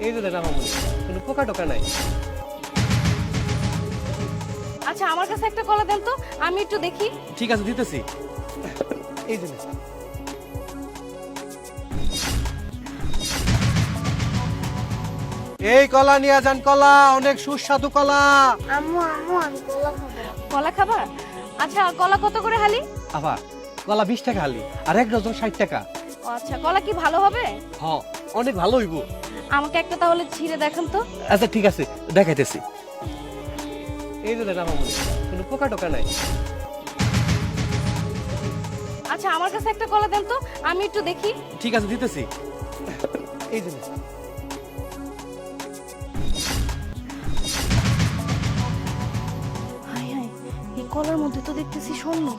এই যে দেখো মামুনি, কোনো পোকা টোকা নাই। আচ্ছা আমার কাছে একটা কলা দেন তো, আমি একটু দেখি। ঠিক আছে, দিতেছি। এই যে নে। এই কলা নিয়ে যান, কলা অনেক সুস্বাদু কলা। আম্মু আম্মু আমি কলা খাবো। কলা খাবার? আচ্ছা কলা কত করে হালি? আবার কলা 20 টাকা হালি, আর এক ডজন 60 টাকা। ও আচ্ছা, কলা কি ভালো হবে? হ, অনেক ভালো হইব। আমাকে একটা তাহলে ছিঁড়ে দেখান তো। আচ্ছা ঠিক আছে, দেখাইতেছি। এই যে দেখো মামুনি, কোনো পোকা টোকা নাই। আচ্ছা আমার কাছে একটা কলা দেন তো, আমি একটু দেখি। ঠিক আছে, দিতেছি। এই যে নে। হাই হাই, এই কলার মধ্যে তো দেখতেছি স্বর্ণ।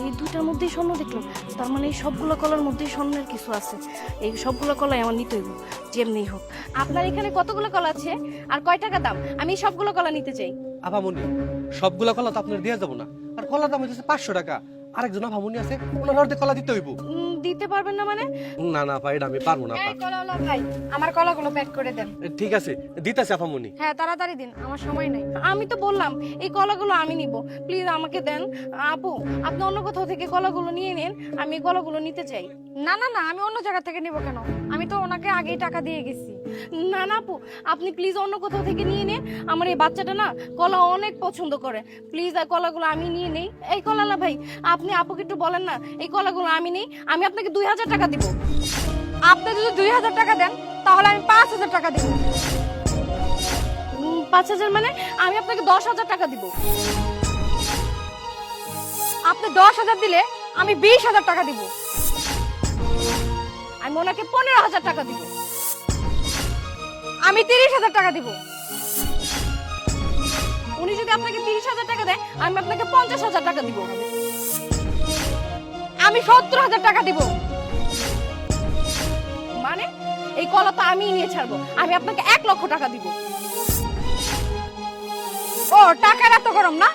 এই দুইটার মধ্যেই স্বর্ণ দেখলাম, তার মানে এই সবগুলো কলার মধ্যেই স্বর্ণের কিছু আছে। এই সবগুলো কলাই আমার নিতে হইব, যেমনি হোক। আপনার এখানে কতগুলো কলা আছে আর কয় টাকা দাম? আমি এই সবগুলো কলা নিতে চাই। আপামনি, সবগুলা কলা তো আপনার দেওয়া যাবো না, আর কলার দাম হচ্ছে 500 টাকা। আরেকজন আপামনি আছে, ওনার অর্ধেক কলা দিতে হইব। দিতে পারবেন না মানে? না না ভাই, এটা আমি পারবো না। এই কলাওয়ালা ভাই, আমার কলাগুলো প্যাক করে দেন। ঠিক আছে, দিতেছে আপামনি। হ্যাঁ তাড়াতাড়ি দিন, আমার সময় নাই। আমি তো বললাম এই কলাগুলো আমি নিব, প্লিজ আমাকে দেন। আপু আপনি অন্য কোথাও থেকে কলাগুলো নিয়ে নেন, আমি এই কলাগুলো নিতে চাই। না না না, আমি অন্য জায়গা থেকে নিব কেন? আমি তো ওনাকে আগেই টাকা দিয়ে গেছি। না না আপু, আপনি প্লিজ অন্য কোথাও থেকে নিয়ে নেন। আমার এই বাচ্চাটা না কলা অনেক পছন্দ করে, প্লিজ এই কলাগুলো আমি নিয়ে নেই। এই কলালা ভাই, আপনি আপুকে একটু বলেন না এই কলাগুলো আমি নেই, আমি আপনাকে 2000 টাকা দিব। আপনি যদি 2000 টাকা দেন তাহলে আমি 5000 টাকা দিব। 5000 মানে? আমি আপনাকে 10,000 টাকা দিব। আপনি 10,000 দিলে আমি 20,000 টাকা দিব। আমি ওনাকে 15,000 টাকা দিব। আমি 30,000 টাকা দিব। উনি যদি আপনাকে 30,000 টাকা দেয়, আমি আপনাকে 50,000 টাকা দিব। আমি 70,000 টাকা দিব। মানে এই কলা তো আমিই নিয়ে ছাড়বো, আমি আপনাকে 1 লক্ষ টাকা দিব। ও টাকার এত গরম না?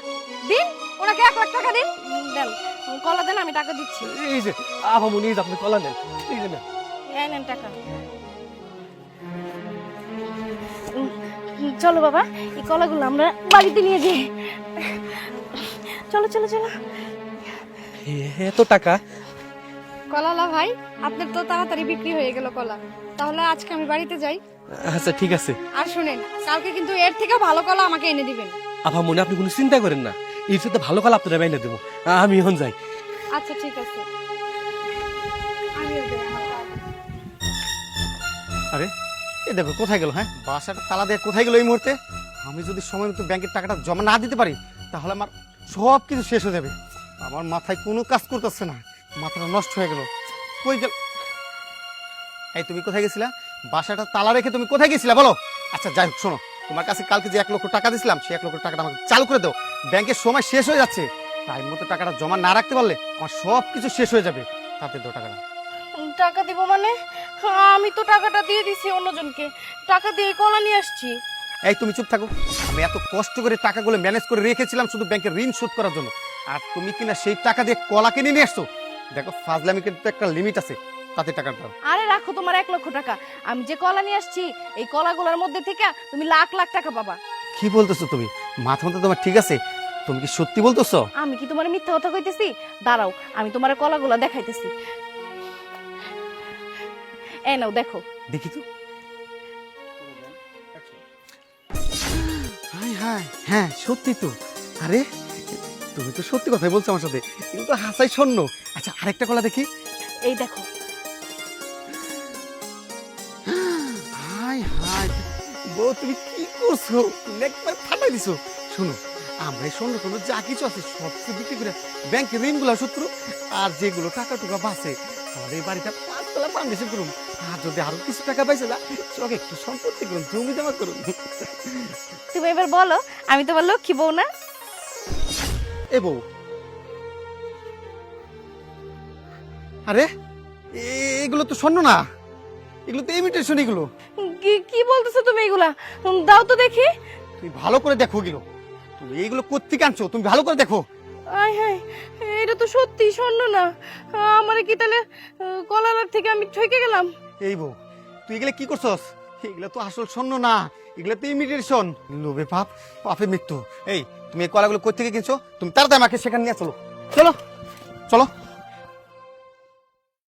দিন, ওনাকে 1 লাখ টাকা দিন। দেন কলা দেন, আমি টাকা দিচ্ছি। এই যে আপামনি, এই যে আপনি কলা নেন। এই যে নেন। এই নেন টাকা। চলো বাবা, এই কলাগুলো আমরা বাড়িতে নিয়ে যাই। চলো চলো চলো। এত টাকা? কলাওয়ালা ভাই, আপনার তো তাড়াতাড়ি বিক্রি হয়ে গেল কলা। তাহলে আজকে আমি বাড়িতে যাই। আচ্ছা ঠিক আছে। আর শুনেন, কালকে কিন্তু এর থেকে ভালো কলা আমাকে এনে দিবেন। আপামনি, আপনি কোনো চিন্তা করেন না, এর সাথে ভালো কলা আপনারা বাইনা দেবো। আমি এখন যাই। আচ্ছা ঠিক আছে। আমিও যাই আমার কাজ। আরে এ দেখো কোথায় গেল? হ্যাঁ, বাসাটা তালা দিয়ে কোথায় গেল এই মুহূর্তে? আমি যদি সময় মতো ব্যাংকের টাকাটা জমা না দিতে পারি তাহলে আমার সব কিছু শেষ হয়ে যাবে। আমার মাথায় কোনো কাজ করতেছে না, মাথাটা নষ্ট হয়ে গেল। কই গেল? এই তুমি কোথায় গেছিলা? বাসাটা তালা রেখে তুমি কোথায় গেছিলা বলো? আচ্ছা যাই হোক, শোনো, তোমার কাছে কালকে যে 1 লক্ষ টাকা দিয়েছিলাম সেই 1 লক্ষ টাকাটা আমাকে চালু করে দাও। ব্যাংকের সময় শেষ হয়ে যাচ্ছে, টাইম মতো টাকাটা জমা না রাখতে পারলে আমার সব কিছু শেষ হয়ে যাবে। তাতে দাও টাকাটা। টাকা দিব মানে? আমি তো টাকাটা দিয়ে দিছি অন্যজনকে, টাকা দিয়ে কলা নিয়ে আসছি। এই তুমি চুপ থাকো। আমি এত কষ্ট করে টাকাগুলো ম্যানেজ করে রেখেছিলাম শুধু ব্যাংকের ঋণ শোধ করার জন্য, আর তুমি কিনা সেই টাকা দিয়ে কলা কিনে নিয়ে আসছো। দেখো ফাজলামি কিন্তু একটা লিমিট আছে, তাতে টাকা দাও। আরে রাখো তোমার 1 লক্ষ টাকা, আমি যে কলা নিয়ে আসছি এই কলাগুলোর মধ্যে থেকে তুমি লাখ লাখ টাকা পাবা। কি বলতেছো তুমি? মাথা মতো তোমার ঠিক আছে? তুমি কি সত্যি বলতেছো? আমি কি তোমার মিথ্যা কথা কইতেছি? দাঁড়াও, আমি তোমার কলাগুলো দেখাইতেছি। এই নাও দেখো। দেখি তো। হাই হাই, হ্যাঁ সত্যি তো। আরে তুমি তো সত্যি কথাই বলছো আমার সাথে, কিন্তু হাসাই স্বর্ণ। আচ্ছা আরেকটা কলা দেখি। এই দেখো। হাই হাই বউ, তুমি কি করছো? তুমি একবার ফাটাই দিছো। শোনো, আমরা এই স্বর্ণ টর্ণ যা কিছু আছে সব কিছু বিক্রি করে ব্যাংকের ঋণগুলো শোধ করো, আর যেগুলো টাকা টুকা বাঁচে আমাদের এই বাড়িটা 5 তলা ফাউন্ডেশন করুন। আর যদি আরো কিছু টাকা পাইছে না, চোখে একটু সম্পত্তি করুন, জমি জমা করুন। তুমি এবার বলো, আমি তোমার লক্ষ্মী বউ না? এ বউ, আরে এগুলো তো স্বর্ণ না, এগুলো তো ইমিটেশন। এগুলো কি কি বলতেছো তুমি এগুলা? দাও তো দেখি। তুমি ভালো করে দেখো, এগুলো তুমি এইগুলো কোত্থেকে আনছো? তুমি ভালো করে দেখো। আয় হায়, এটা তো সত্যি স্বর্ণ না। আমার কি তাহলে কলার থেকে আমি ঠকে গেলাম? এই বউ, তুই এগুলো কি করছস? এগুলো তো আসল স্বর্ণ না, এগুলো তো ইমিটেশন। লোভে পাপ, পাপে মৃত্যু। এই তুমি এই কলাগুলো কোথা থেকে কিনছো? তুমি তাড়াতাড়ি আমাকে সেখানে নিয়ে চলো, চলো চলো।